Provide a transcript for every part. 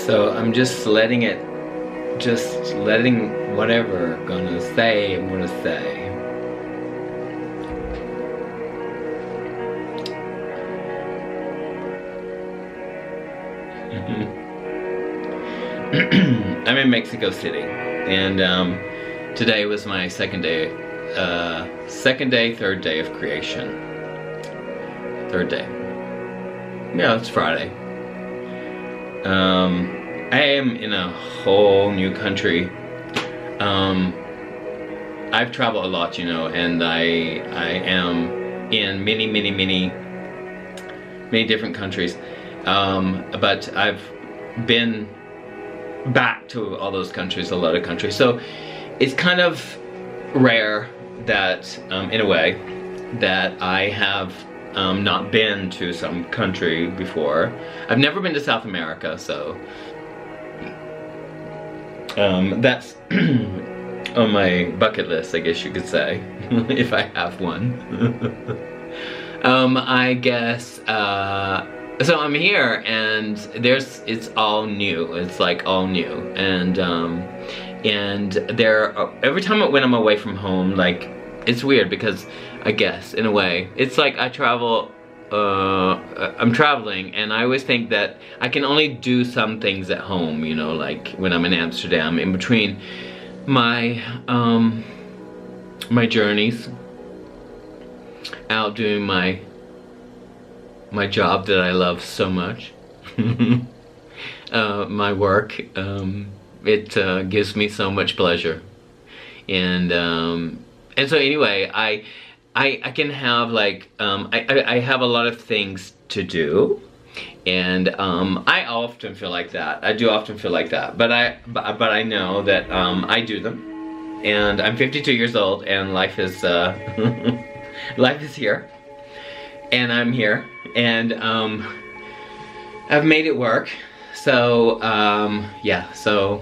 So I'm just letting whatever I'm gonna say. I'm in Mexico City, and today was my third day of creation. Third day. Yeah, it's Friday. I am in a whole new country. I've traveled a lot, you know, and I am in many different countries. But I've been back to all those countries, a lot of countries. So it's kind of rare that, in a way, that I have not been to some country before. I've never been to South America, so that's on my bucket list, I guess you could say, if I have one. I guess, so I'm here, and it's all new. It's like all new, and every time when I'm away from home, like, it's weird because I guess in a way it's like I travel. I'm traveling, and I always think that I can only do some things at home, you know, like when I'm in Amsterdam, in between my my journeys out doing my job that I love so much. My work, it gives me so much pleasure, and so anyway, I can have like, I have a lot of things to do, and I often feel like that. I do often feel like that, but I know that I do them, and I'm 52 years old, and life is life is here, and I'm here, and I've made it work. So yeah, so.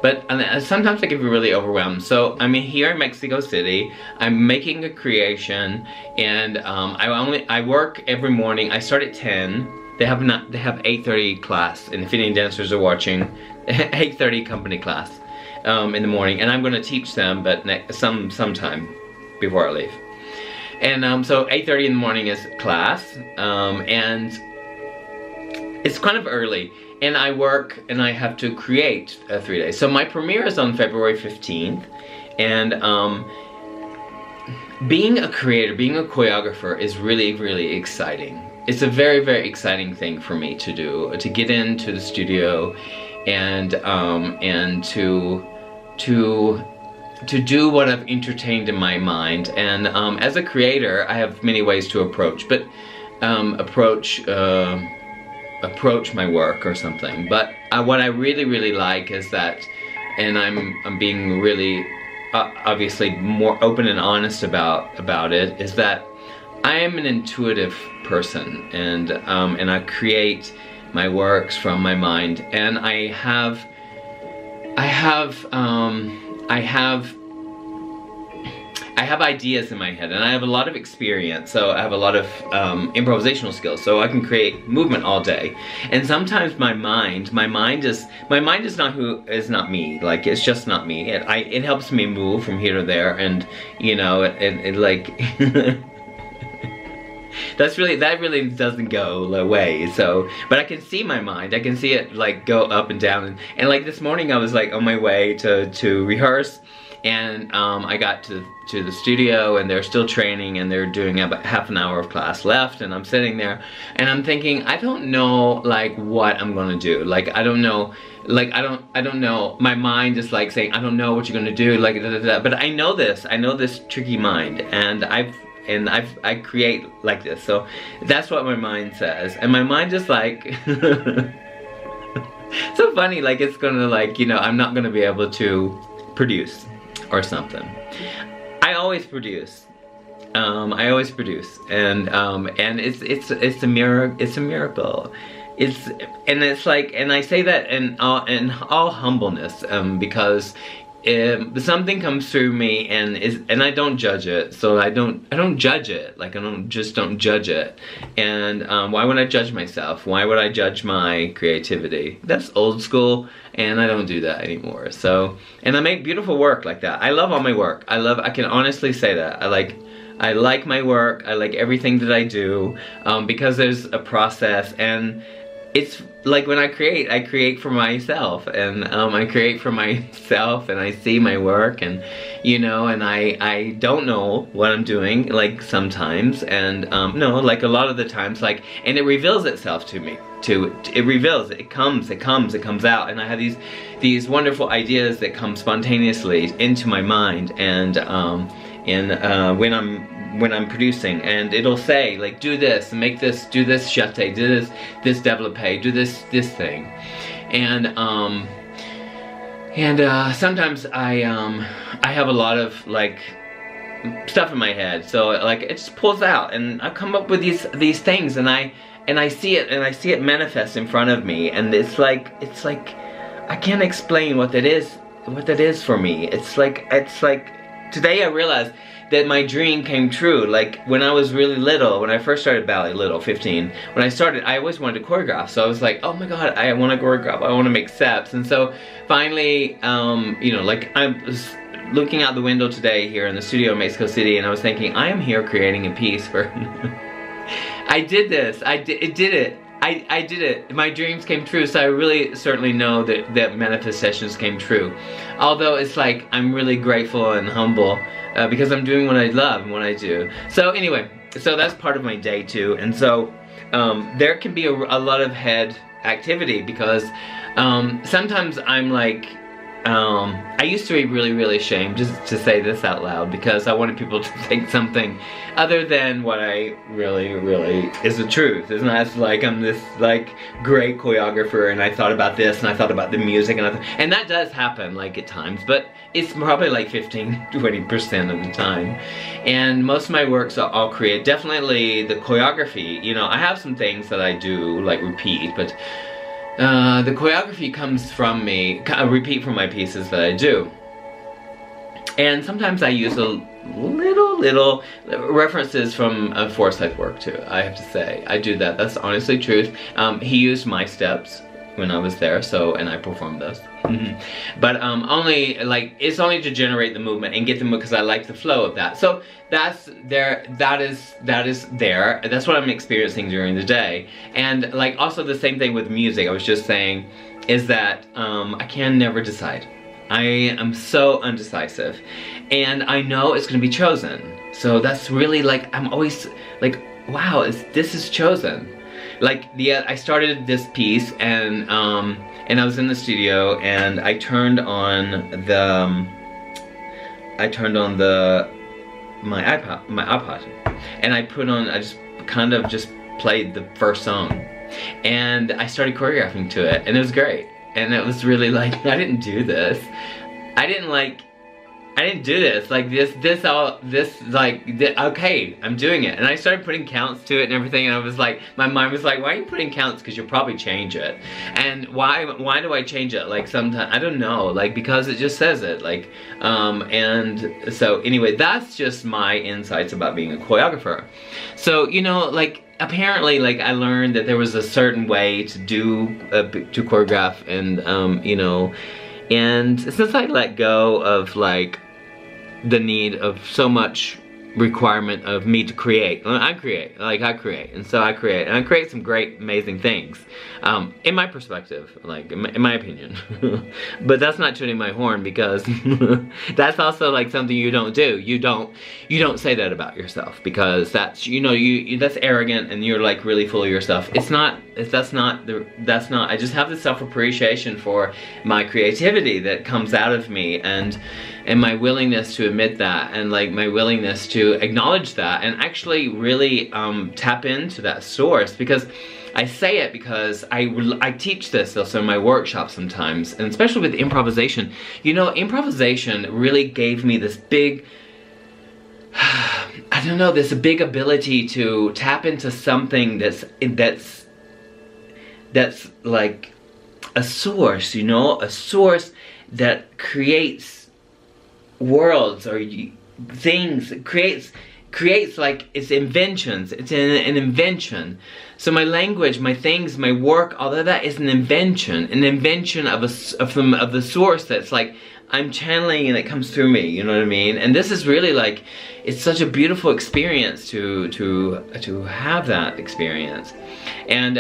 But sometimes I can be really overwhelmed. So I'm here in Mexico City. I'm making a creation, and I work every morning. I start at 10. They have 8:30 class, and if any dancers are watching, 8:30 company class in the morning, and I'm going to teach them, but sometime before I leave. And so 8:30 in the morning is class, and it's kind of early. And I work, and I have to create 3 days. So my premiere is on February 15th, and being a creator, being a choreographer is really exciting. It's a very exciting thing for me to do, to get into the studio and to do what I've entertained in my mind. And as a creator, I have many ways to approach my work or something, but what I really like is that, and I'm being really obviously more open and honest about it, is that I am an intuitive person, and I create my works from my mind, and I have ideas in my head, and I have a lot of experience, so I have a lot of improvisational skills, so I can create movement all day. And sometimes my mind is not me. Like, it's just not me. It helps me move from here to there, and you know, it like that really doesn't go away. So, but I can see my mind. I can see it like go up and down, and like this morning I was like on my way to rehearse. And I got to the studio, and they're still training, and they're doing about half an hour of class left, and I'm sitting there and I'm thinking, I don't know like what I'm gonna do. Like, I don't know, like I don't know. My mind is like saying, I don't know what you're gonna do, like da, da, da. But I know this tricky mind, and and I create like this. So that's what my mind says, and my mind just like so funny, like it's gonna like, you know, I'm not gonna be able to produce or something. I always produce. I always produce, and it's a miracle. It's like, and I say that in all humbleness, because something comes through me, and I don't judge it. So I don't judge it. Like I don't judge it. And why would I judge myself? Why would I judge my creativity? That's old school, and I don't do that anymore. So, and I make beautiful work like that. I love all my work. I can honestly say that. I like my work. I like everything that I do, because there's a process, and it's like when I create for myself, and I create for myself, and I see my work, and you know, and I don't know what I'm doing, like sometimes, and no, like a lot of the times, like, and it reveals itself to me. It comes out, and I have these wonderful ideas that come spontaneously into my mind, and when I'm producing, and it'll say like, do this, make this, do this jeté, do this développé, do this thing, and sometimes I have a lot of like stuff in my head, so like it just pulls out, and I come up with these things, and I see it manifest in front of me, and it's like I can't explain what that is for me. It's like today I realized that my dream came true. Like when I was really little, when I first started ballet, 15, when I started, I always wanted to choreograph. So I was like, oh my god, I want to choreograph, I want to make steps. And so finally, you know, like I was looking out the window today here in the studio in Mexico City, and I was thinking, I am here creating a piece for I did this. I did it. My dreams came true, so I really certainly know that manifestations came true. Although it's like, I'm really grateful and humble because I'm doing what I love and what I do. So anyway, so that's part of my day too. And so there can be a lot of head activity, because sometimes I'm like, I used to be really ashamed just to say this out loud, because I wanted people to think something other than what I really is the truth. It's not like I'm this like great choreographer, and I thought about this, and I thought about the music, and that does happen like at times, but it's probably like 15–20% of the time. And most of my works are all created. Definitely the choreography, you know, I have some things that I do like repeat, but the choreography comes from me, I repeat from my pieces that I do. And sometimes I use a little references from Forsyth work too, I have to say. I do that, that's honestly truth. He used my steps when I was there, so, and I performed those. But only, like, it's only to generate the movement and get the because I like the flow of that. So that's there, that is there. That's what I'm experiencing during the day. And like also the same thing with music, I was just saying, is that I can never decide. I am so undecisive, and I know it's gonna be chosen. So that's really like, I'm always like, wow, this is chosen. Like I started this piece, and I was in the studio, and I turned on my iPod, and I just kind of played the first song, and I started choreographing to it, and it was great. And it was really like, I didn't do this. I didn't do this. Like okay, I'm doing it. And I started putting counts to it and everything, and I was like, my mind was like, why are you putting counts? Because you'll probably change it. And why do I change it? Like sometimes, I don't know, like because it just says it. Like, and so anyway, that's just my insights about being a choreographer. So, you know, like, apparently, like, I learned that there was a certain way to to choreograph, and you know, and since I let go of like the need of so much requirement of me to create, I create, and so I create, and I create some great, amazing things, in my perspective, like in my opinion. But that's not tooting my horn, because that's also like something you don't do. You don't say that about yourself, because that's, you know, that's arrogant, and you're like really full of yourself. That's not. I just have this self-appreciation for my creativity that comes out of me, and and my willingness to admit that, and like my willingness to acknowledge that, and actually really tap into that source. Because I say it because I teach this also in my workshops sometimes, and especially with improvisation. You know, improvisation really gave me this big, I don't know, this big ability to tap into something that's like a source, you know, a source that creates worlds or things, creates like it's inventions. It's an invention. So my language, my things, my work, all of that is an invention of the source that's like I'm channeling and it comes through me, you know what I mean? And this is really like, it's such a beautiful experience to have that experience. And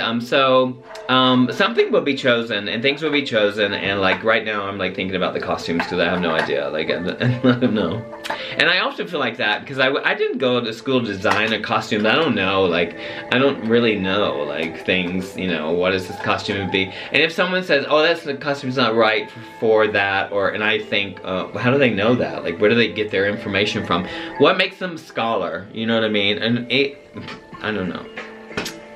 something will be chosen, and things will be chosen, and like right now I'm like thinking about the costumes because I have no idea, like I don't know. And I often feel like that because I didn't go to school to design a costume. I don't know, like I don't really know like things, you know, what is this costume would be. And if someone says, oh, that's the costume's not right for that, or, and I think, how do they know that? Like where do they get their information from? What makes them a scholar, you know what I mean? And I don't know.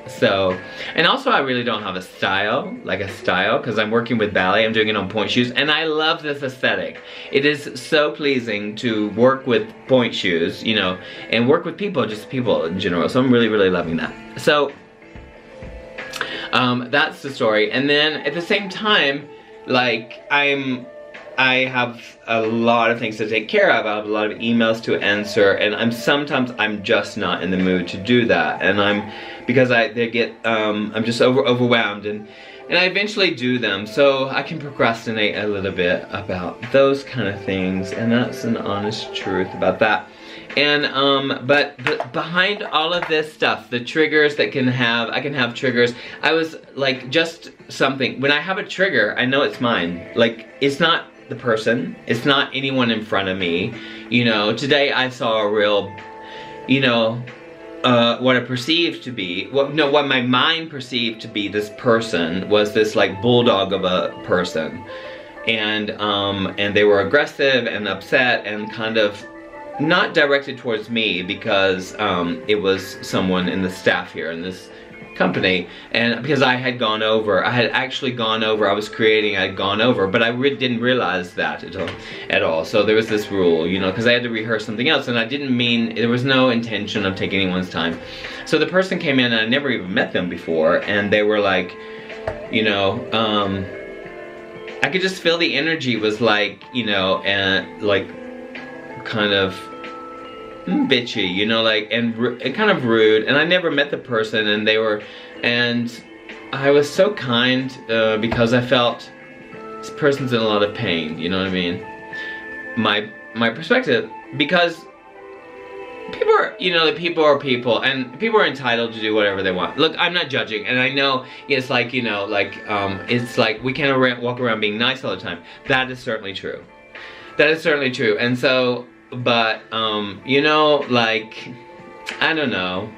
So, and also I really don't have a style, because I'm working with ballet. I'm doing it on point shoes, and I love this aesthetic. It is so pleasing to work with point shoes, you know, and work with people, just people in general. So I'm really, really loving that. So, that's the story. And then at the same time, like I have a lot of things to take care of. I have a lot of emails to answer, and sometimes I'm just not in the mood to do that. And because I'm just overwhelmed, and I eventually do them, so I can procrastinate a little bit about those kind of things, and that's an honest truth about that. And but behind all of this stuff, the triggers that I can have triggers. I was like, just something, when I have a trigger, I know it's mine. Like, it's not the person, it's not anyone in front of me. You know, today I saw a real, you know, what I perceived to be, what my mind perceived to be this person was this like bulldog of a person. And they were aggressive and upset and kind of not directed towards me, because it was someone in the staff here in this company, and because I had actually gone over, I was creating, I had gone over, but I didn't realize that at all. So there was this rule, you know, because I had to rehearse something else, and I didn't mean, there was no intention of taking anyone's time. So the person came in, and I never even met them before, and they were like, you know, I could just feel the energy was like, you know, and like kind of bitchy, you know, like, and kind of rude. And I never met the person, and and I was so kind because I felt this person's in a lot of pain, you know what I mean? My perspective, because people are, you know, people are people, and people are entitled to do whatever they want. Look, I'm not judging, and I know it's like, you know, like, it's like we can't walk around being nice all the time. That is certainly true. That is certainly true. And so, but, you know, like, I don't know.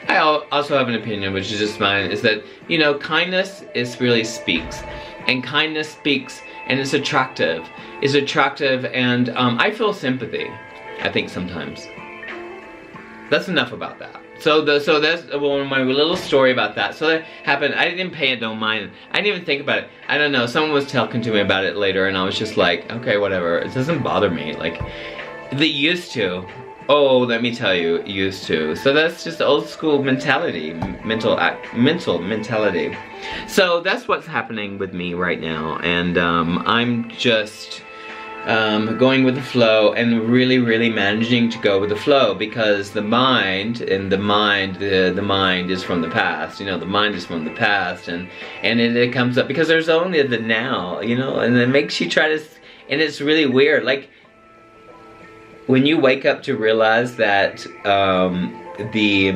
I also have an opinion, which is just mine, is that, you know, kindness really speaks. And kindness speaks, and it's attractive. It's attractive, and I feel sympathy, I think, sometimes. That's enough about that. So that's my little story about that. So that happened. I didn't pay it no mind. I didn't even think about it. I don't know. Someone was talking to me about it later, and I was just like, okay, whatever. It doesn't bother me. Like, they used to. Oh, let me tell you, used to. So that's just old school mentality, mental mentality. So that's what's happening with me right now, and I'm just going with the flow, and really managing to go with the flow, because the mind is from the past, you know, the mind is from the past, and it comes up because there's only the now, you know, and it makes you try to, and it's really weird, like, when you wake up to realize that the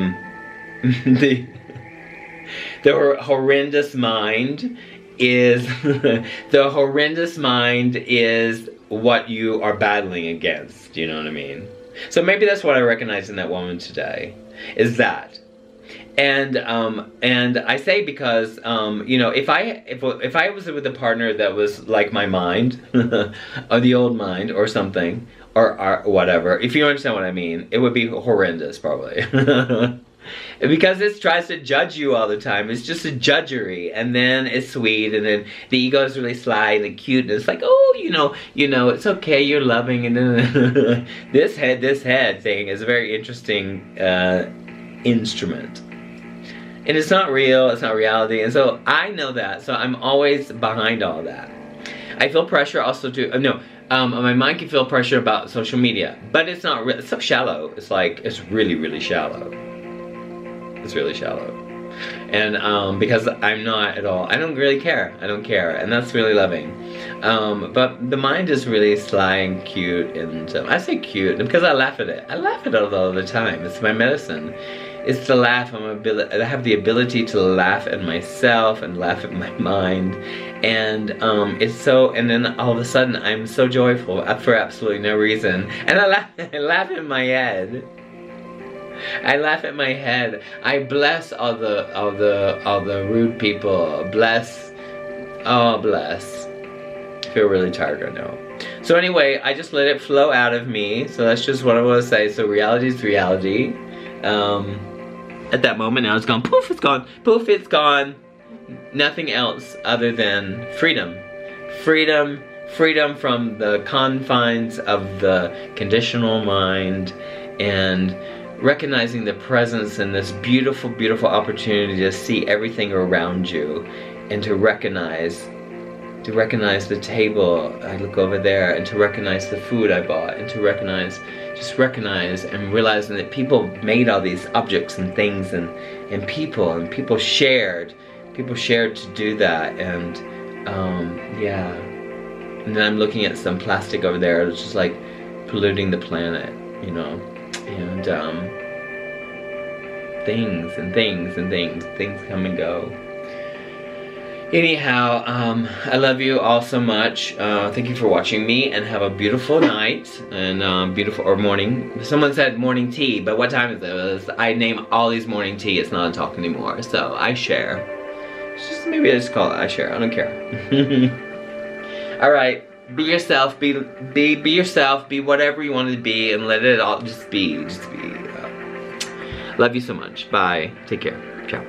horrendous mind is the horrendous mind is what you are battling against, you know what I mean? So maybe that's what I recognize in that woman today, is that And I say because you know, if I was with a partner that was like my mind, or the old mind, or something, or whatever, if you understand what I mean, it would be horrendous probably. Because it tries to judge you all the time. It's just a judgery, and then it's sweet, and then the ego is really sly and cute, and it's like, oh, you know, it's okay, you're loving, and then this head thing is a very interesting instrument. And it's not real, it's not reality, and so I know that, so I'm always behind all that. I feel pressure also to, my mind can feel pressure about social media, but it's not real, it's so shallow. It's like, it's really, really shallow. It's really shallow. And because I'm not at all, I don't really care. I don't care, and that's really loving. But the mind is really sly and cute, and I say cute because I laugh at it. I laugh at it all the time. It's my medicine. It's to laugh. I have the ability to laugh at myself and laugh at my mind, and it's so. And then all of a sudden, I'm so joyful for absolutely no reason, and I laugh in my head. I laugh at my head. I bless all the rude people. Bless. Oh, bless. I feel really tired right now. So anyway, I just let it flow out of me. So that's just what I want to say. So reality is reality. At that moment now it's gone. Poof, it's gone. Poof, it's gone. Nothing else other than freedom. Freedom. Freedom from the confines of the conditional mind, and recognizing the presence and this beautiful, beautiful opportunity to see everything around you, and to recognize the table I look over there, and to recognize the food I bought, and to just recognize and realizing that people made all these objects and things, and people shared to do that, and yeah. And then I'm looking at some plastic over there, it's just like polluting the planet, you know. And things come and go. Anyhow, I love you all so much. Thank you for watching me, and have a beautiful night, and beautiful, or morning. Someone said morning tea, but what time is it? I name all these morning tea. It's not a talk anymore, so I share. It's just, maybe I just call it I share. I don't care. All right. Be yourself, be yourself, be whatever you want to be, and let it all just be. Love you so much. Bye. Take care. Ciao.